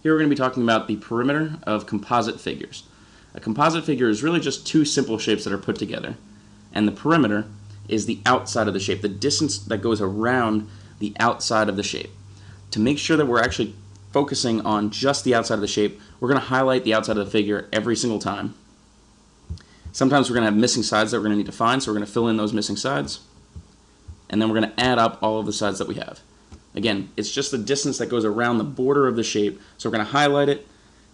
Here we're going to be talking about the perimeter of composite figures. A composite figure is really just two simple shapes that are put together, and the perimeter is the outside of the shape, the distance that goes around the outside of the shape. To make sure that we're actually focusing on just the outside of the shape, we're going to highlight the outside of the figure every single time. Sometimes we're going to have missing sides that we're going to need to find, so we're going to fill in those missing sides, and then we're going to add up all of the sides that we have. Again, it's just the distance that goes around the border of the shape, so we're going to highlight it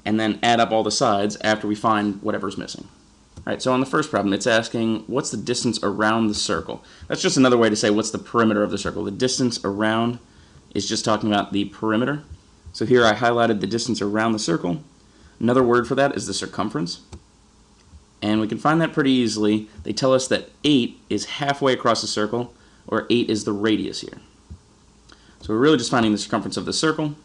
and then add up all the sides after we find whatever's missing. All right, so on the first problem, it's asking what's the distance around the circle. That's just another way to say what's the perimeter of the circle. The distance around is just talking about the perimeter. So here I highlighted the distance around the circle. Another word for that is the circumference. And we can find that pretty easily. They tell us that 8 is halfway across the circle, or 8 is the radius here. So we're really just finding the circumference of the circle.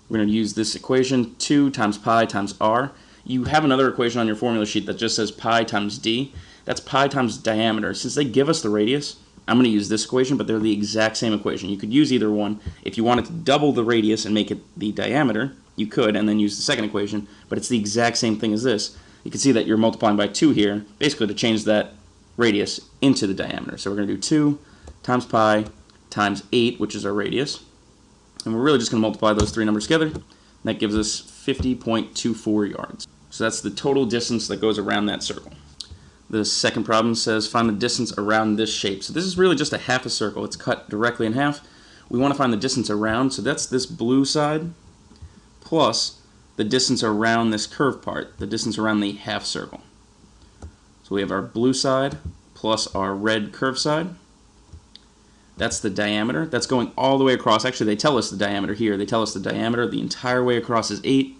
We're going to use this equation, 2 times pi times r. You have another equation on your formula sheet that just says pi times d. That's pi times diameter. Since they give us the radius, I'm going to use this equation, but they're the exact same equation. You could use either one. If you wanted to double the radius and make it the diameter, you could, and then use the second equation, but it's the exact same thing as this. You can see that you're multiplying by 2 here, basically to change that radius into the diameter. So we're going to do 2 times pi times 8, which is our radius. And we're really just going to multiply those three numbers together. That gives us 50.24 yards. So that's the total distance that goes around that circle. The second problem says find the distance around this shape. So this is really just a half a circle. It's cut directly in half. We want to find the distance around, so that's this blue side plus the distance around this curved part, the distance around the half circle. So we have our blue side plus our red curved side. That's the diameter. That's going all the way across. Actually, they tell us the diameter here. They tell us the diameter the entire way across is 8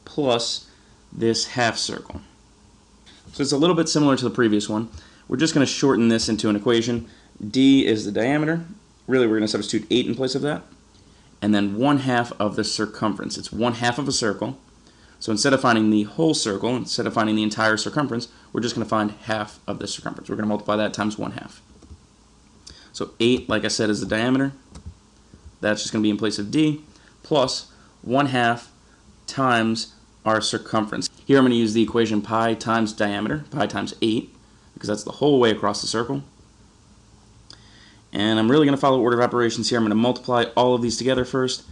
plus this half circle. So it's a little bit similar to the previous one. We're just going to shorten this into an equation. D is the diameter. Really, we're going to substitute 8 in place of that. And then 1/2 of the circumference. It's 1/2 of a circle. So instead of finding the whole circle, instead of finding the entire circumference, we're just going to find half of the circumference. We're going to multiply that times 1/2. So 8, like I said, is the diameter. That's just going to be in place of D, plus 1/2 times our circumference. Here I'm going to use the equation pi times diameter, pi times 8, because that's the whole way across the circle. And I'm really going to follow order of operations here. I'm going to multiply all of these together first.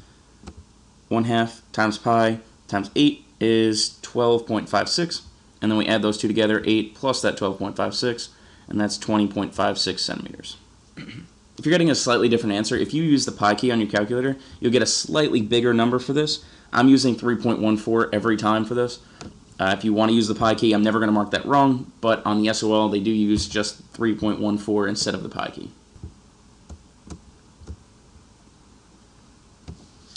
1/2 times pi times 8 is 12.56. And then we add those two together, 8 plus that 12.56, and that's 20.56 centimeters. If you're getting a slightly different answer, if you use the pi key on your calculator, you'll get a slightly bigger number for this. I'm using 3.14 every time for this. If you want to use the pi key, I'm never going to mark that wrong, but on the SOL they do use just 3.14 instead of the pi key.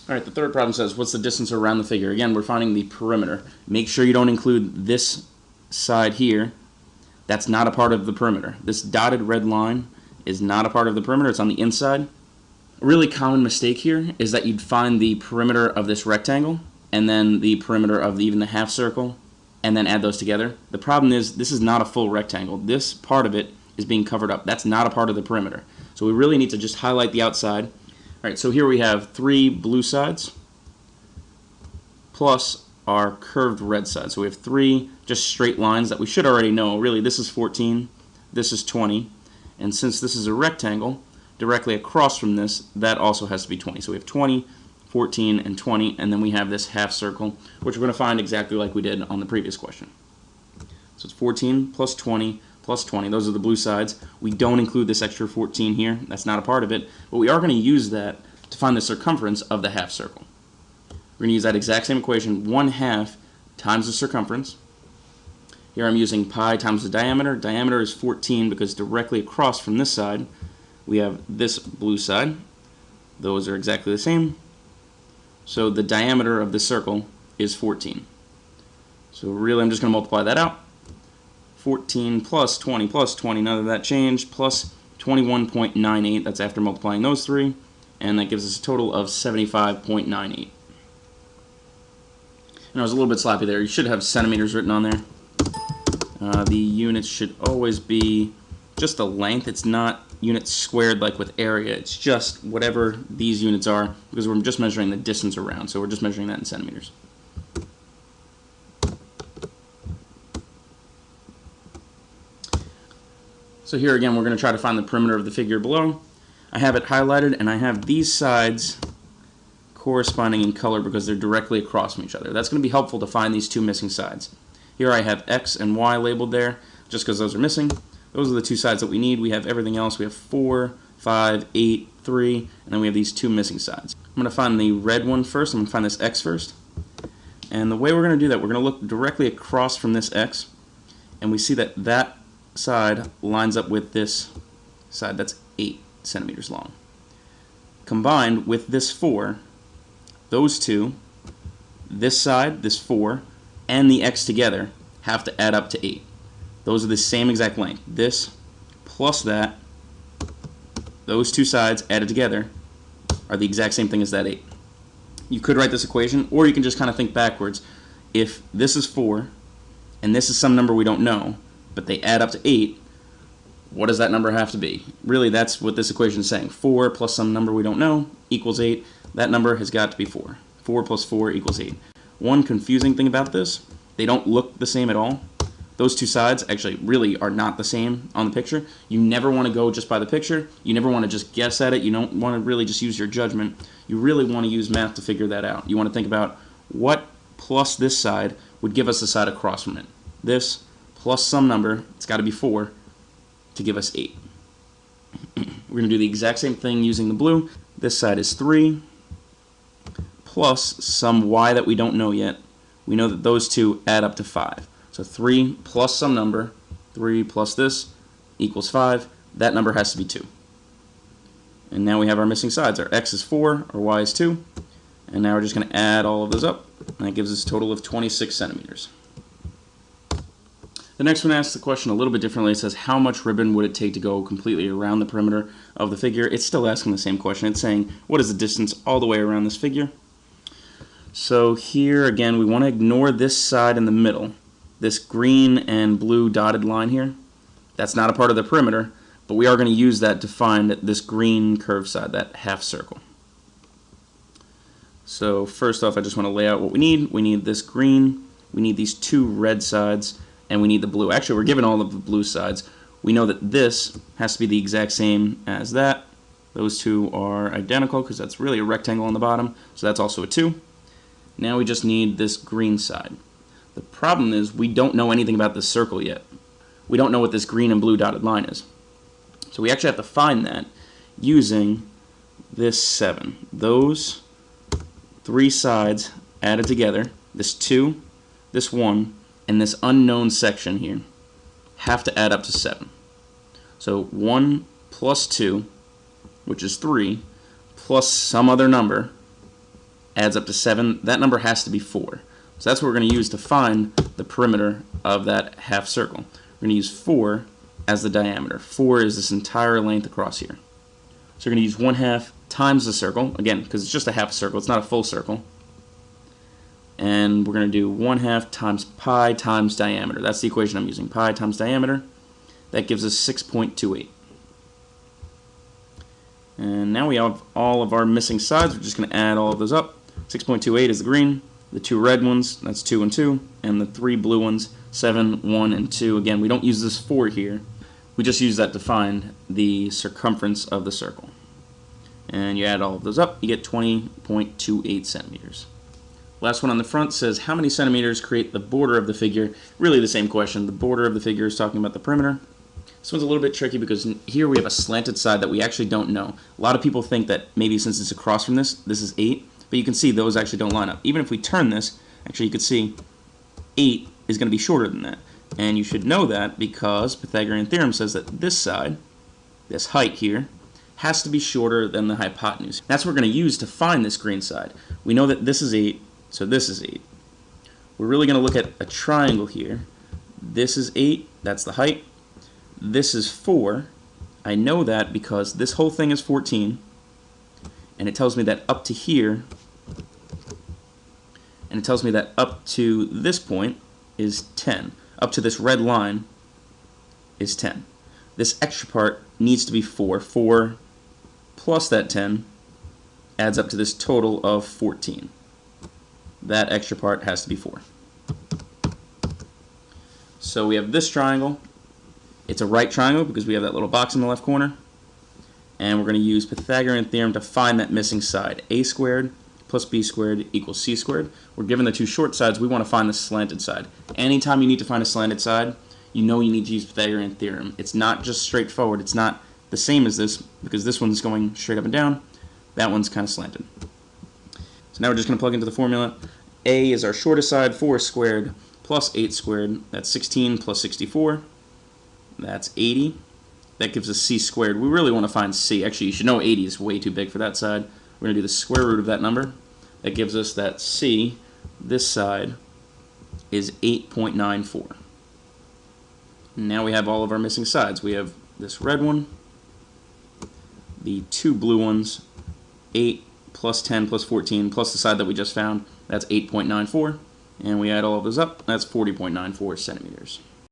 Alright, the third problem says, what's the distance around the figure? Again, we're finding the perimeter. Make sure you don't include this side here. That's not a part of the perimeter. This dotted red line is not a part of the perimeter. It's on the inside. A really common mistake here is that you'd find the perimeter of this rectangle and then the perimeter of even the half circle and then add those together. The problem is this is not a full rectangle. This part of it is being covered up. That's not a part of the perimeter. So we really need to just highlight the outside. Alright, so here we have 3 blue sides plus our curved red side. So we have 3 just straight lines that we should already know. Really, this is 14, this is 20, and since this is a rectangle, directly across from this, that also has to be 20. So we have 20, 14, and 20, and then we have this half circle, which we're going to find exactly like we did on the previous question. So it's 14 plus 20 plus 20. Those are the blue sides. We don't include this extra 14 here. That's not a part of it, but we are going to use that to find the circumference of the half circle. We're going to use that exact same equation, 1/2 times the circumference. Here I'm using pi times the diameter. Diameter is 14 because directly across from this side we have this blue side. Those are exactly the same. So the diameter of the circle is 14. So really I'm just going to multiply that out. 14 plus 20, none of that changed, plus 21.98. That's after multiplying those three. And that gives us a total of 75.98. And I was a little bit sloppy there. You should have centimeters written on there. The units should always be just the length. It's not units squared like with area. It's just whatever these units are, because we're just measuring the distance around, so we're just measuring that in centimeters. So here again, we're going to try to find the perimeter of the figure below. I have it highlighted, and I have these sides corresponding in color because they're directly across from each other. That's going to be helpful to find these two missing sides. Here I have X and Y labeled there, just because those are missing. Those are the two sides that we need. We have everything else. We have 4, 5, 8, 3, and then we have these two missing sides. I'm going to find the red one first. I'm going to find this X first. And the way we're going to do that, we're going to look directly across from this X, and we see that that side lines up with this side. That's 8 centimeters long. Combined with this 4, those two, this side, this 4, and the X together have to add up to 8. Those are the same exact length. This plus that, those two sides added together are the exact same thing as that 8. You could write this equation, or you can just kind of think backwards. If this is 4, and this is some number we don't know, but they add up to 8, what does that number have to be? Really, that's what this equation is saying. 4 plus some number we don't know equals 8. That number has got to be 4. 4 plus 4 equals 8. One confusing thing about this, they don't look the same at all. Those two sides actually really are not the same on the picture. You never want to go just by the picture. You never want to just guess at it. You don't want to really just use your judgment. You really want to use math to figure that out. You want to think about what plus this side would give us the side across from it. This plus some number, it's got to be 4, to give us 8. We're going to do the exact same thing using the blue. This side is 3 plus some y that we don't know yet. We know that those two add up to 5. So 3 plus some number, 3 plus this equals 5. That number has to be 2. And now we have our missing sides. Our x is 4, our y is 2. And now we're just going to add all of those up. And that gives us a total of 26 centimeters. The next one asks the question a little bit differently. It says, how much ribbon would it take to go completely around the perimeter of the figure? It's still asking the same question. It's saying, what is the distance all the way around this figure? So here, again, we want to ignore this side in the middle. This green and blue dotted line here. That's not a part of the perimeter, but we are going to use that to find this green curved side, that half circle. So first off, I just want to lay out what we need. We need this green, we need these two red sides, and we need the blue. Actually, we're given all of the blue sides. We know that this has to be the exact same as that. Those two are identical because that's really a rectangle on the bottom, so that's also a 2. Now we just need this green side. The problem is we don't know anything about this circle yet. We don't know what this green and blue dotted line is. So we actually have to find that using this 7. Those 3 sides added together, this 2, this 1, and this unknown section here, have to add up to 7. So 1 plus 2, which is 3, plus some other number, adds up to 7. That number has to be 4. So that's what we're going to use to find the perimeter of that half circle. We're going to use 4 as the diameter. 4 is this entire length across here. So we're going to use 1/2 times the circle, again, because it's just a half circle, it's not a full circle. And we're going to do 1/2 times pi times diameter. That's the equation I'm using, pi times diameter. That gives us 6.28. And now we have all of our missing sides. We're just going to add all of those up. 6.28 is the green, the 2 red ones, that's 2 and 2, and the 3 blue ones, 7, 1, and 2. Again, we don't use this 4 here. We just use that to find the circumference of the circle. And you add all of those up, you get 20.28 centimeters. Last one on the front says, how many centimeters create the border of the figure? Really the same question. The border of the figure is talking about the perimeter. This one's a little bit tricky because here we have a slanted side that we actually don't know. A lot of people think that maybe since it's across from this is 8, but you can see those actually don't line up. Even if we turn this, actually you could see 8 is going to be shorter than that. And you should know that because Pythagorean theorem says that this side, this height here, has to be shorter than the hypotenuse. That's what we're going to use to find this green side. We know that this is 8, so this is 8. We're really going to look at a triangle here. This is 8, that's the height. This is 4. I know that because this whole thing is 14, and it tells me that up to here, and it tells me that up to this point is 10. Up to this red line is 10. this extra part needs to be 4. 4 plus that 10 adds up to this total of 14. That extra part has to be 4. So we have this triangle. It's a right triangle because we have that little box in the left corner. And we're going to use Pythagorean theorem to find that missing side. A squared plus b squared equals c squared. We're given the two short sides. We want to find the slanted side. Anytime you need to find a slanted side, you know you need to use Pythagorean theorem. It's not just straightforward. It's not the same as this because this one's going straight up and down. That one's kind of slanted. So now we're just going to plug into the formula. A is our shortest side, 4 squared plus 8 squared. That's 16 plus 64. That's 80. That gives us c squared. We really want to find c. Actually, you should know 80 is way too big for that side. We're going to do the square root of that number. That gives us that c, this side, is 8.94. Now we have all of our missing sides. We have this red one, the two blue ones, 8 plus 10 plus 14 plus the side that we just found. That's 8.94. And we add all of those up. That's 40.94 centimeters.